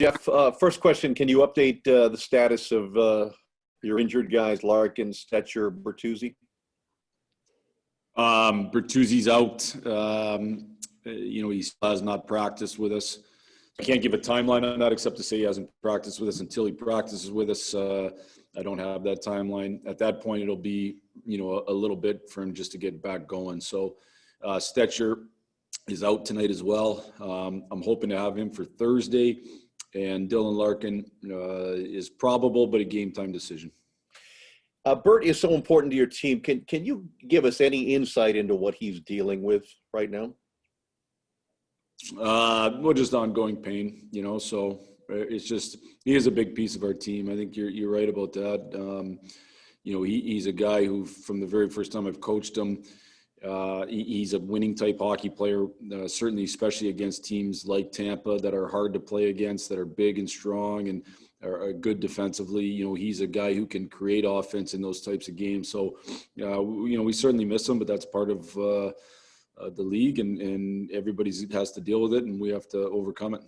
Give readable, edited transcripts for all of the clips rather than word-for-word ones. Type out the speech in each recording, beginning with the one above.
Jeff, first question, can you update the status of your injured guys, Larkin, Stetcher, Bertuzzi? Bertuzzi's out. He has not practiced with us. I can't give a timeline on that except to say he hasn't practiced with us until he practices with us. I don't have that timeline. At that point, it'll be, a little bit for him just to get back going. So Stetcher is out tonight as well. I'm hoping to have him for Thursday. And Dylan Larkin is probable, but a game time decision. Bert is so important to your team. Can you give us any insight into what he's dealing with right now? Well, just ongoing pain, so it's just, he is a big piece of our team. I think you're right about that. He's a guy who, from the very first time I've coached him, he's a winning type hockey player, certainly, especially against teams like Tampa that are hard to play against, that are big and strong and are good defensively. He's a guy who can create offense in those types of games. So, we certainly miss him, but that's part of the league, and everybody has to deal with it, and we have to overcome it.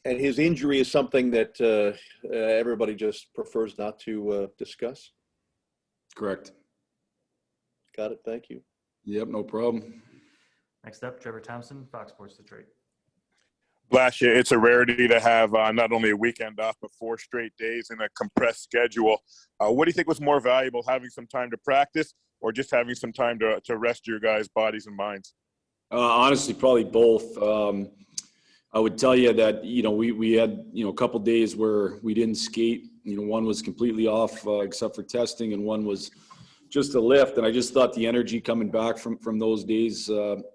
And his injury is something that everybody just prefers not to discuss? Correct. Got it. Thank you. Yep, no problem. Next up, Trevor Thompson, Fox Sports Detroit. Blashill, it's a rarity to have not only a weekend off, but 4 straight days in a compressed schedule. What do you think was more valuable, having some time to practice or just having some time to rest your guys' bodies and minds? Honestly, probably both. I would tell you that, we had, a couple days where we didn't skate. One was completely off except for testing, and one was just a lift. And I just thought the energy coming back from those days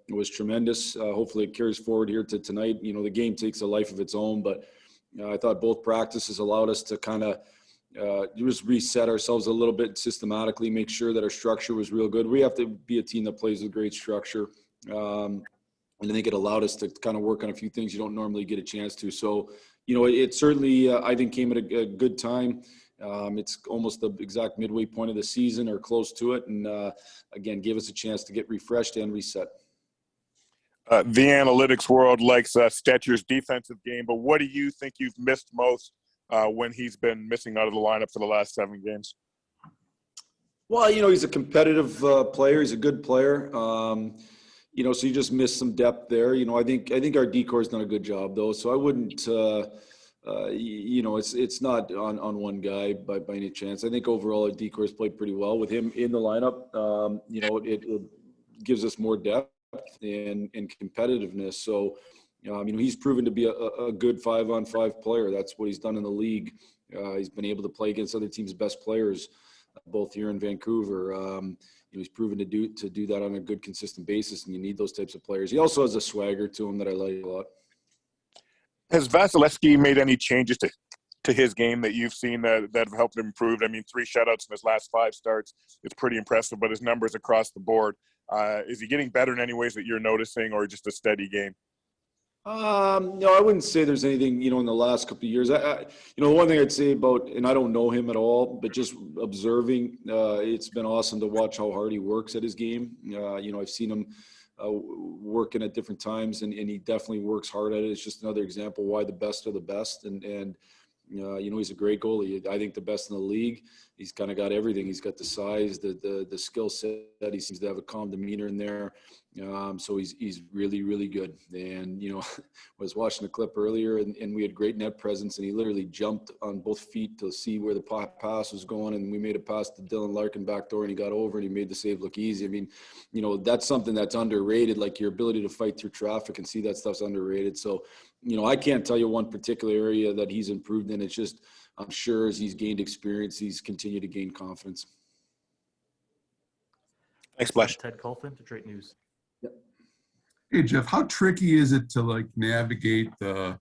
was tremendous. Hopefully it carries forward here to tonight. The game takes a life of its own, but I thought both practices allowed us to kind of just reset ourselves a little bit systematically, make sure that our structure was real good. We have to be a team that plays with great structure. And I think it allowed us to kind of work on a few things you don't normally get a chance to. So, it certainly, I think, came at a good time. It's almost the exact midway point of the season or close to it. And again, gave us a chance to get refreshed and reset. The analytics world likes Stetcher's defensive game, but what do you think you've missed most when he's been missing out of the lineup for the last 7 games? Well, he's a competitive player. He's a good player. So you just miss some depth there. I think our decor's done a good job though. So I wouldn't, it's not on one guy by any chance. I think overall our decor's played pretty well with him in the lineup. It gives us more depth and competitiveness. So, he's proven to be a good 5-on-5 player. That's what he's done in the league. He's been able to play against other teams' best players, both here in Vancouver. He's proven to do that on a good, consistent basis, and you need those types of players. He also has a swagger to him that I like a lot. Has Vasilevskiy made any changes to his game that you've seen that have helped him improve? 3 shutouts in his last 5 starts. It's pretty impressive, but his numbers across the board. Is he getting better in any ways that you're noticing, or just a steady game? No, I wouldn't say there's anything, in the last couple of years. The one thing I'd say about, and I don't know him at all, but just observing, it's been awesome to watch how hard he works at his game. I've seen him working at different times, and he definitely works hard at it. It's just another example why the best are the best. And he's a great goalie. I think the best in the league. He's kind of got everything. He's got the size, the skill set. He seems to have a calm demeanor in there. So he's really, really good. And, I was watching the clip earlier, and we had great net presence, and he literally jumped on both feet to see where the pass was going. And we made a pass to Dylan Larkin backdoor, and he got over, and he made the save look easy. That's something that's underrated, like your ability to fight through traffic and see that stuff's underrated. So, I can't tell you one particular area that he's improved in. It's just, I'm sure as he's gained experience, he's continued to gain confidence. Thanks, Blash. Ted Colfin, Detroit News. Yep. Hey, Jeff, how tricky is it to navigate all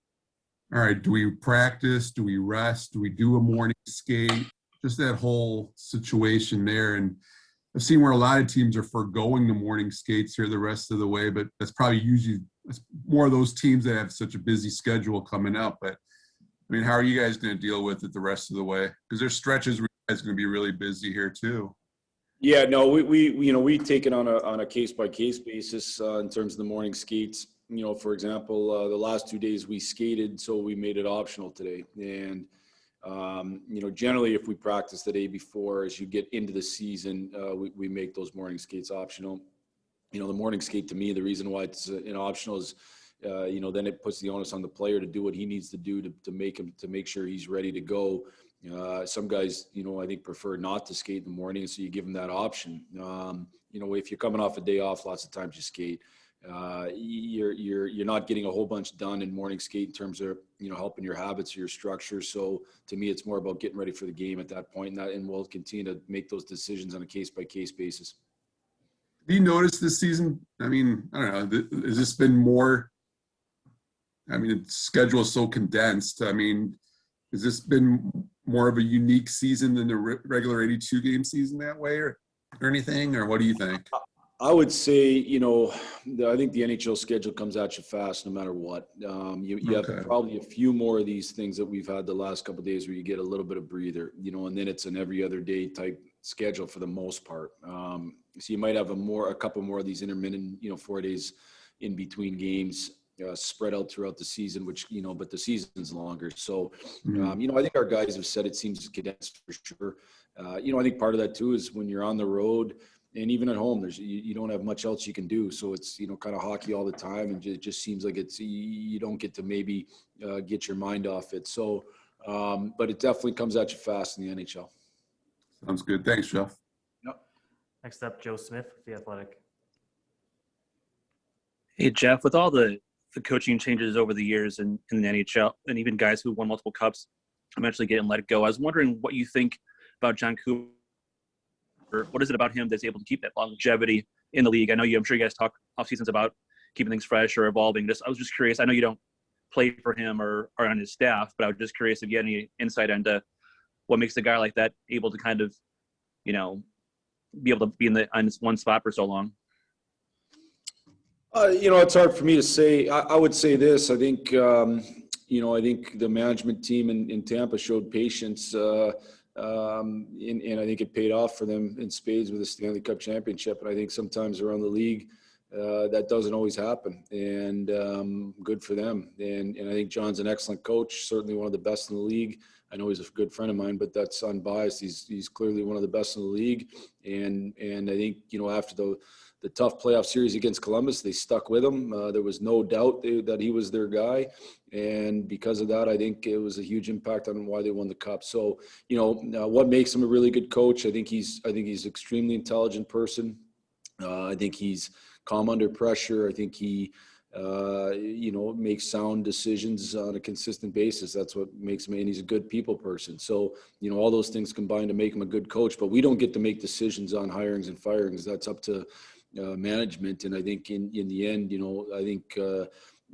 right, do we practice? Do we rest? Do we do a morning skate? Just that whole situation there. And I've seen where a lot of teams are foregoing the morning skates here the rest of the way, but that's probably usually more of those teams that have such a busy schedule coming up. But how are you guys going to deal with it the rest of the way? Because there's stretches where you guys are going to be really busy here too. Yeah, no, we take it on a case by case basis in terms of the morning skates. for example, the last 2 days we skated, so we made it optional today. And, generally if we practice the day before, as you get into the season, we make those morning skates optional. The morning skate, to me, the reason why it's an optional is, then it puts the onus on the player to do what he needs to do to make sure he's ready to go. Some guys, I think prefer not to skate in the morning, so you give them that option. If you're coming off a day off, lots of times you skate. You're not getting a whole bunch done in morning skate in terms of helping your habits or your structure. So to me, it's more about getting ready for the game at that point, and we'll continue to make those decisions on a case by case basis. Have you noticed this season? I mean, I don't know. Has this been more? I mean, the schedule is so condensed. I mean, has this been more of a unique season than the regular 82-game season that way, or anything? Or what do you think? I would say, I think the NHL schedule comes at you fast no matter what. You have probably a few more of these things that we've had the last couple of days where you get a little bit of breather, and then it's an every other day type schedule for the most part. So you might have a couple more of these intermittent, 4 days in between games spread out throughout the season, which, but the season's longer. So, I think our guys have said it seems condensed for sure. I think part of that too is when you're on the road, and even at home, you don't have much else you can do. So it's, kind of hockey all the time. And it just seems like you don't get to maybe get your mind off it. So, but it definitely comes at you fast in the NHL. Sounds good. Thanks, Jeff. Yep. Next up, Joe Smith, The Athletic. Hey, Jeff, with all the coaching changes over the years in the NHL, and even guys who won multiple cups eventually getting let go, I was wondering what you think about John Cooper. What is it about him that's able to keep that longevity in the league? I'm sure you guys talk off seasons about keeping things fresh or evolving. I was just curious. I know you don't play for him or on his staff, but I was just curious if you had any insight into what makes a guy like that able to kind of, be able to be on this one spot for so long. It's hard for me to say. I would say this. I think, I think the management team in Tampa showed patience. And I think it paid off for them in spades with the Stanley Cup championship. And I think sometimes around the league, that doesn't always happen, and good for them. And I think John's an excellent coach, certainly one of the best in the league. I know he's a good friend of mine, but that's unbiased. He's clearly one of the best in the league. And I think, after the tough playoff series against Columbus, they stuck with him. There was no doubt that he was their guy. And because of that, I think it was a huge impact on why they won the cup. So, what makes him a really good coach? I think he's an extremely intelligent person. I think he's calm under pressure. I think he, makes sound decisions on a consistent basis. That's what makes him, and he's a good people person. So, all those things combine to make him a good coach, but we don't get to make decisions on hirings and firings. That's up to management. And I think in the end, I think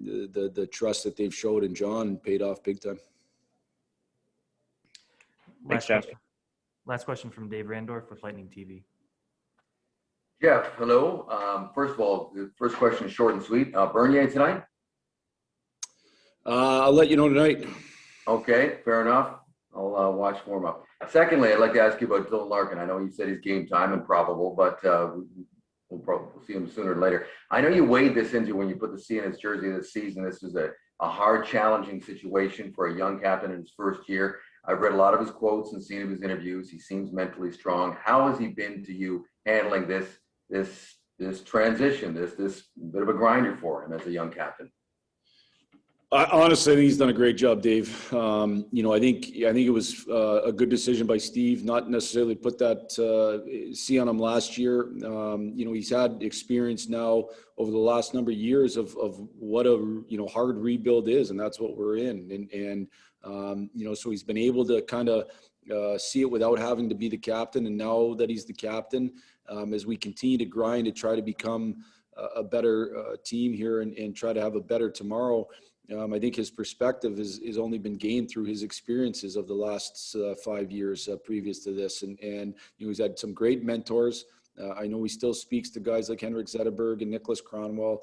the trust that they've showed in John paid off big time. Thanks, Jeff. Last question from Dave Randorf with Lightning TV. Jeff, hello. First of all, the first question is short and sweet. Bernier tonight? I'll let you know tonight. Okay, fair enough. I'll watch warm up. Secondly, I'd like to ask you about Dylan Larkin. I know you said his game time improbable, but we'll probably see him sooner or later. I know you weighed this into when you put the C in his jersey this season. This is a hard, challenging situation for a young captain in his first year. I've read a lot of his quotes and seen his interviews. He seems mentally strong. How has he been to you handling this transition, this bit of a grinder for him as a young captain? Honestly, I think he's done a great job, Dave. I think it was a good decision by Steve not necessarily put that C on him last year. He's had experience now over the last number of years of what a hard rebuild is, and that's what we're in. And so he's been able to kind of see it without having to be the captain. And now that he's the captain, as we continue to grind to try to become a better team here and try to have a better tomorrow. I think his perspective has only been gained through his experiences of the last 5 years previous to this. And he's had some great mentors. I know he still speaks to guys like Henrik Zetterberg and Nicholas Cronwell,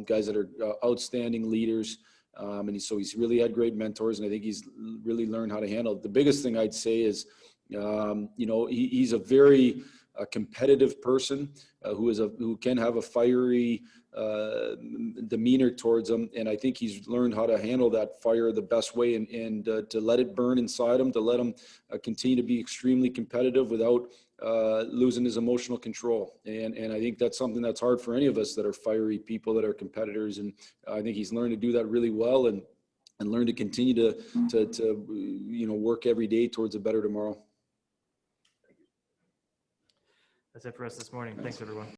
guys that are outstanding leaders. And so he's really had great mentors, and I think he's really learned how to handle it. The biggest thing I'd say is, he's a very a competitive person who can have a fiery demeanor towards him. And I think he's learned how to handle that fire the best way and to let it burn inside him, to let him continue to be extremely competitive without losing his emotional control. And I think that's something that's hard for any of us that are fiery people, that are competitors. And I think he's learned to do that really well and learn to continue to work every day towards a better tomorrow. That's it for us this morning. Thanks, everyone.